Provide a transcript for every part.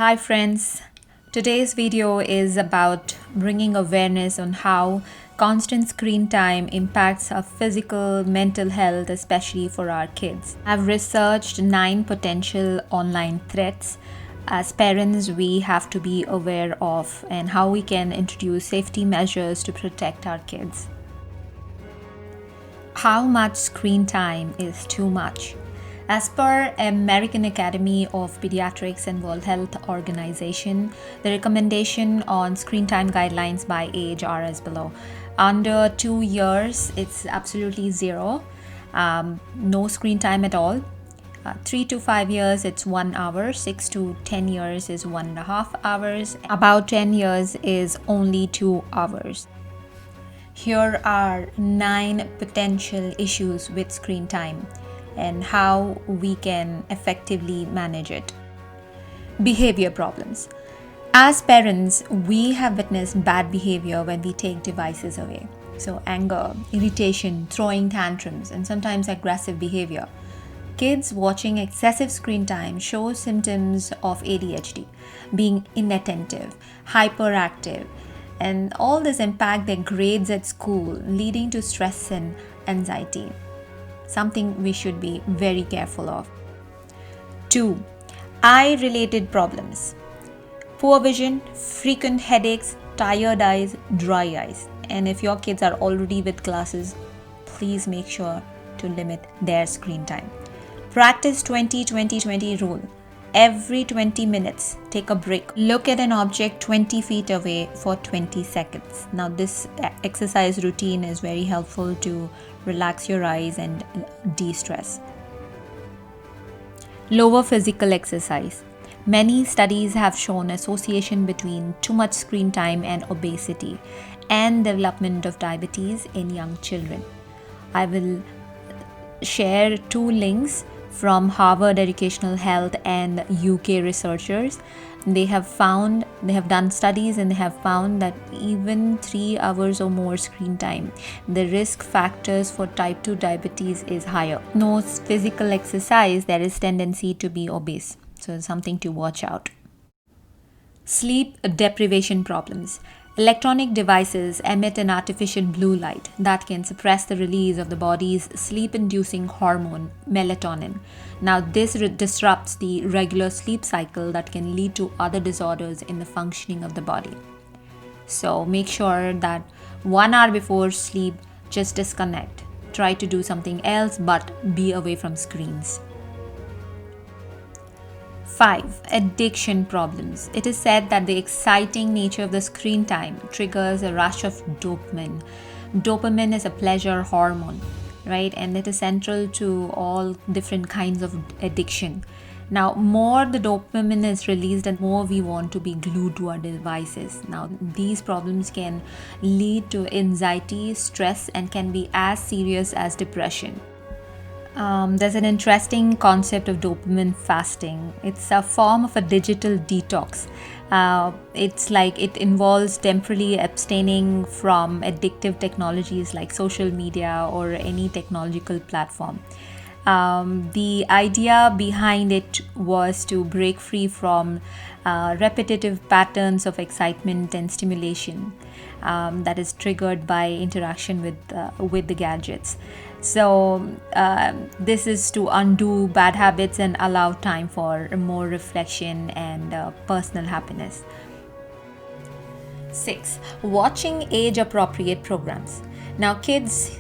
Hi friends, today's video is about bringing awareness on how constant screen time impacts our physical, mental health, especially for our kids. I've researched 9 potential online threats as parents we have to be aware of and how we can introduce safety measures to protect our kids. How much screen time is too much? As per American Academy of Pediatrics and World Health Organization, the recommendation on screen time guidelines by age are as below. Under 2 years, it's absolutely zero, no screen time at all. 3 to 5 years, it's 1 hour. 6 to 10 years is 1.5 hours. About 10 years is only 2 hours. Here are 9 potential issues with screen time and how we can effectively manage it. Behavior problems. As parents, we have witnessed bad behavior when we take devices away. So, anger, irritation, throwing tantrums, and sometimes aggressive behavior. Kids watching excessive screen time show symptoms of ADHD, being inattentive, hyperactive, and all this impact their grades at school, leading to stress and anxiety. Something we should be very careful of. 2. Eye-related problems. Poor vision, frequent headaches, tired eyes, dry eyes. And if your kids are already with glasses, please make sure to limit their screen time. Practice 20-20-20 rule. Every 20 minutes, take a break. Look at an object 20 feet away for 20 seconds. Now, this exercise routine is very helpful to relax your eyes and de-stress. Lower physical exercise. Many studies have shown association between too much screen time and obesity and development of diabetes in young children. I will share 2 links from Harvard Educational Health and UK researchers. They have done studies and they have found that even 3 hours or more screen time, the risk factors for type 2 diabetes is higher. No physical exercise, there is tendency to be obese. So it's something to watch out. Sleep deprivation problems. Electronic devices emit an artificial blue light that can suppress the release of the body's sleep-inducing hormone, melatonin. Now, this disrupts the regular sleep cycle that can lead to other disorders in the functioning of the body. So, make sure that 1 hour before sleep, just disconnect. Try to do something else, but be away from screens. 5. Addiction problems. It is said that the exciting nature of the screen time triggers a rush of dopamine. Dopamine is a pleasure hormone, right? And it is central to all different kinds of addiction. Now, more the dopamine is released, and more we want to be glued to our devices. Now, these problems can lead to anxiety, stress, and can be as serious as depression. There's an interesting concept of dopamine fasting. It's a form of a digital detox. It's like it involves temporarily abstaining from addictive technologies like social media or any technological platform. The idea behind it was to break free from repetitive patterns of excitement and stimulation that is triggered by interaction with the gadgets. So this is to undo bad habits and allow time for more reflection and personal happiness. 6. Watching age-appropriate programs. Now, kids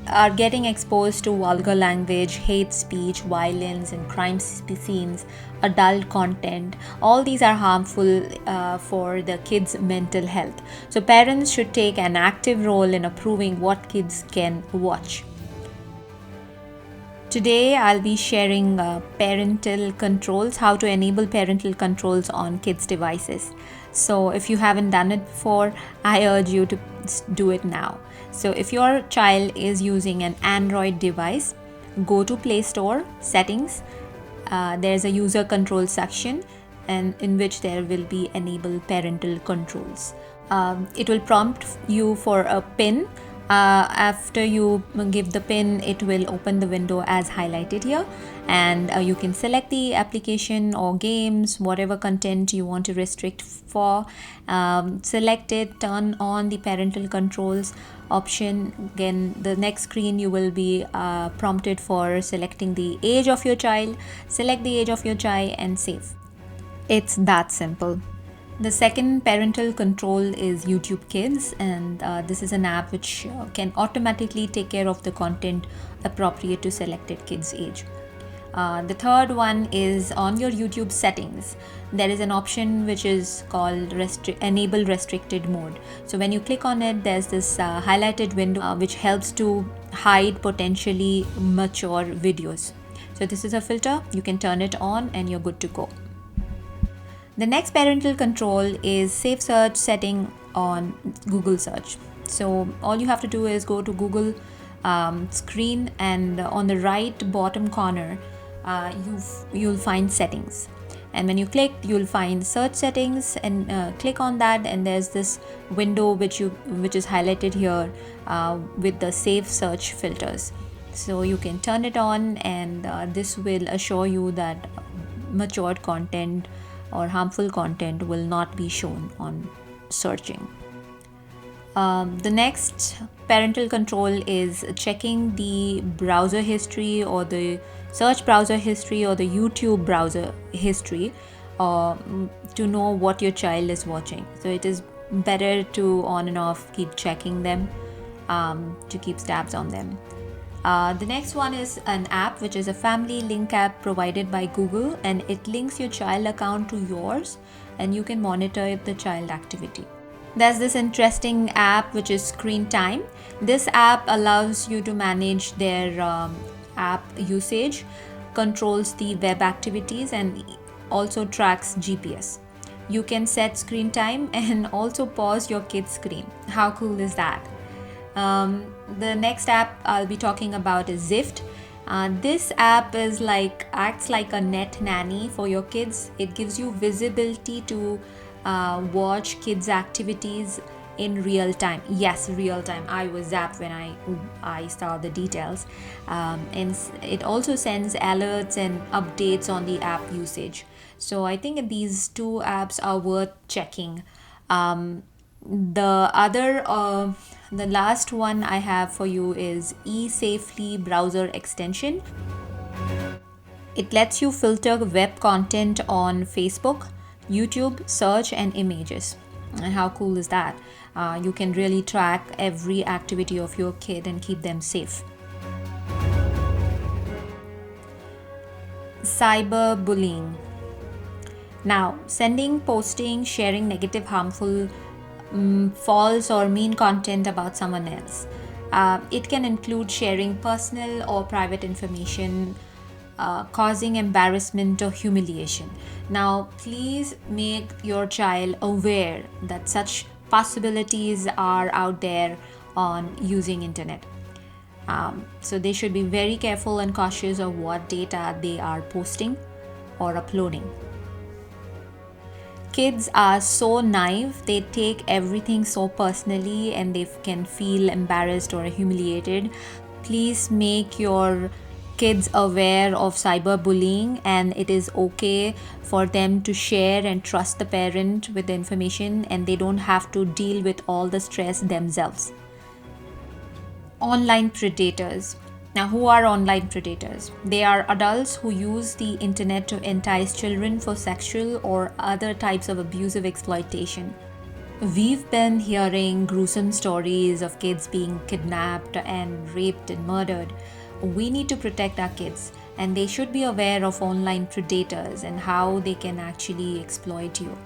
are getting exposed to vulgar language, hate speech, violence, and crime scenes, adult content. All these are harmful for the kids' mental health. So parents should take an active role in approving what kids can watch. Today, I'll be sharing parental controls, how to enable parental controls on kids' devices. So if you haven't done it before, I urge you to do it now. So if your child is using an Android device, go to Play Store, settings. There's a user control section, and in which there will be enable parental controls. It will prompt you for a PIN After you give the pin, it will open the window as highlighted here, and you can select the application or games, whatever content you want to restrict for. Select it, turn on the parental controls option. Again, the next screen you will be prompted for selecting the age of your child. Select the age of your child and save. It's that simple. The second parental control is YouTube Kids, and this is an app which can automatically take care of the content appropriate to selected kids' age. The third one is on your YouTube settings. There is an option which is called enable restricted mode. So when you click on it, there's this highlighted window which helps to hide potentially mature videos. So this is a filter. You can turn it on and you're good to go. The next parental control is safe search setting on Google search. So all you have to do is go to Google screen, and on the right bottom corner you'll find settings, and when you click you'll find search settings, and click on that, and there's this window which is highlighted here with the safe search filters. So you can turn it on, and this will assure you that matured content or harmful content will not be shown on searching. The next parental control is checking the browser history or the search browser history or the YouTube browser history to know what your child is watching. So it is better to on and off keep checking them to keep tabs on them. The next one is an app which is a family link app provided by Google, and it links your child account to yours, and you can monitor the child activity. There's this interesting app which is Screen Time. This app allows you to manage their app usage, controls the web activities, and also tracks GPS. You can set screen time and also pause your kid's screen. How cool is that? The next app I'll be talking about is Zift. This app acts like a net nanny for your kids. It gives you visibility to watch kids' activities in real time. Yes, real time. I was zapped when I saw the details. And it also sends alerts and updates on the app usage. So I think these two apps are worth checking. The last one I have for you is eSafely browser extension. It lets you filter web content on Facebook, YouTube, search, and images. And how cool is that? You can really track every activity of your kid and keep them safe. Cyberbullying. Now, sending, posting, sharing negative, harmful, false or mean content about someone else. It can include sharing personal or private information, causing embarrassment or humiliation. Now, please make your child aware that such possibilities are out there on using internet. So they should be very careful and cautious of what data they are posting or uploading. Kids are so naive, they take everything so personally and they can feel embarrassed or humiliated. Please make your kids aware of cyberbullying, and it is okay for them to share and trust the parent with the information, and they don't have to deal with all the stress themselves. Online predators. Now, who are online predators? They are adults who use the internet to entice children for sexual or other types of abusive exploitation. We've been hearing gruesome stories of kids being kidnapped and raped and murdered. We need to protect our kids, and they should be aware of online predators and how they can actually exploit you.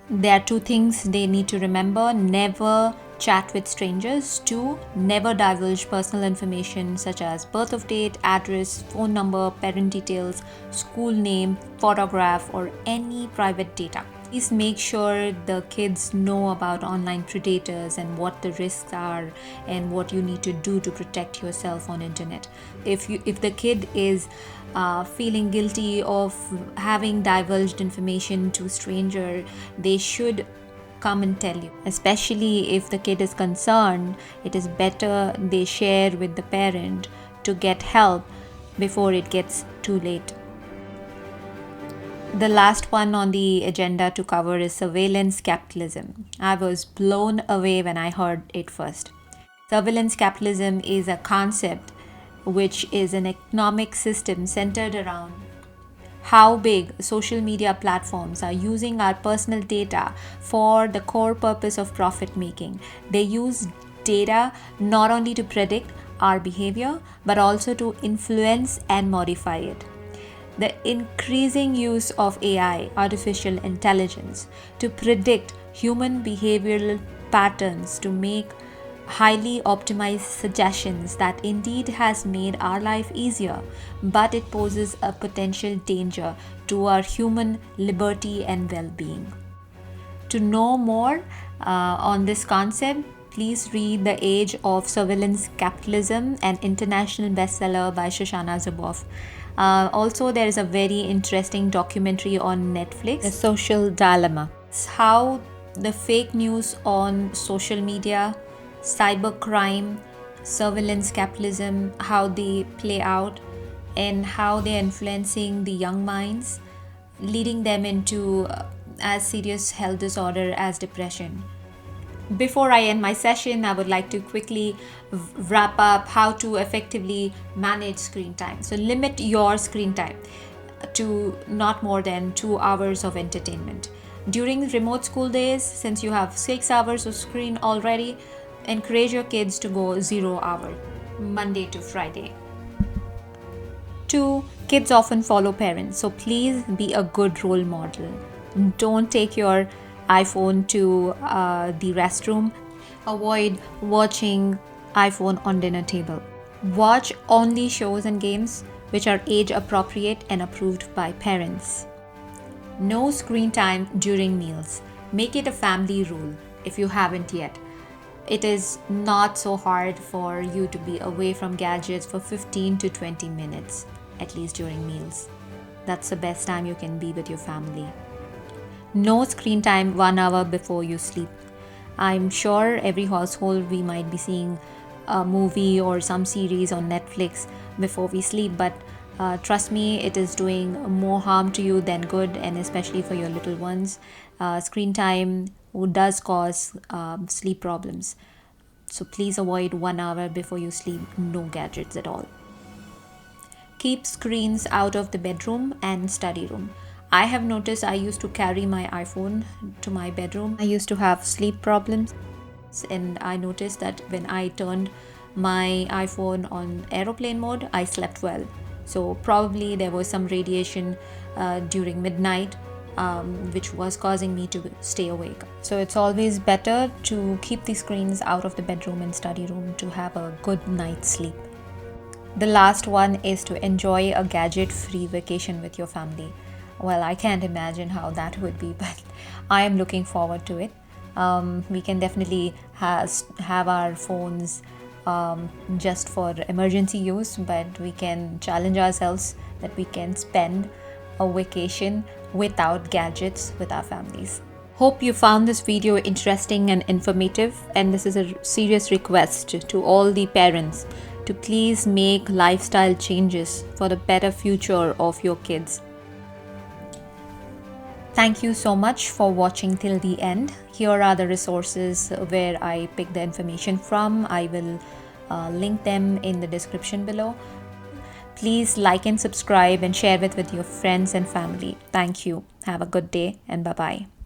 There are two things they need to remember: never chat with strangers. 2, never divulge personal information such as birth of date, address, phone number, parent details, school name, photograph, or any private data. Please make sure the kids know about online predators and what the risks are and what you need to do to protect yourself on internet. If the kid is feeling guilty of having divulged information to a stranger, they should come and tell you. Especially if the kid is concerned, it is better they share with the parent to get help before it gets too late. The last one on the agenda to cover is surveillance capitalism. I was blown away when I heard it first. Surveillance capitalism is a concept which is an economic system centered around how big social media platforms are using our personal data for the core purpose of profit making. They use data not only to predict our behavior but also to influence and modify it. The increasing use of AI, artificial intelligence, to predict human behavioral patterns to make highly optimized suggestions that indeed has made our life easier, but it poses a potential danger to our human liberty and well-being. To know more on this concept, please read The Age of Surveillance Capitalism, an international bestseller by Shoshana Zuboff. Also, there is a very interesting documentary on Netflix, The Social Dilemma. It's how the fake news on social media, cybercrime, surveillance capitalism, how they play out and how they're influencing the young minds, leading them into as serious health disorder as depression. Before I end my session, I would like to quickly wrap up how to effectively manage screen time. So limit your screen time to not more than 2 hours of entertainment. During remote school days, since you have 6 hours of screen already, encourage your kids to go 0 hour, Monday to Friday. 2. Kids often follow parents, so please be a good role model. Don't take your iPhone to the restroom. Avoid watching iPhone on dinner table. Watch only shows and games which are age appropriate and approved by parents. No screen time during meals. Make it a family rule if you haven't yet. It is not so hard for you to be away from gadgets for 15 to 20 minutes, at least during meals. That's the best time you can be with your family. No screen time 1 hour before you sleep. I'm sure every household we might be seeing a movie or some series on Netflix before we sleep, but trust me, it is doing more harm to you than good, and especially for your little ones. Screen time does cause sleep problems. So please avoid 1 hour before you sleep, no gadgets at all. Keep screens out of the bedroom and study room. I have noticed I used to carry my iPhone to my bedroom. I used to have sleep problems, and I noticed that when I turned my iPhone on aeroplane mode, I slept well. So probably there was some radiation during midnight which was causing me to stay awake. So it's always better to keep the screens out of the bedroom and study room to have a good night's sleep. The last one is to enjoy a gadget-free vacation with your family. Well, I can't imagine how that would be, but I am looking forward to it. We can definitely have our phones just for emergency use, but we can challenge ourselves that we can spend a vacation without gadgets with our families. Hope you found this video interesting and informative, and this is a serious request to all the parents to please make lifestyle changes for the better future of your kids. Thank you so much for watching till the end. Here are the resources where I picked the information from. I will link them in the description below. Please like and subscribe and share it with your friends and family. Thank you. Have a good day and bye-bye.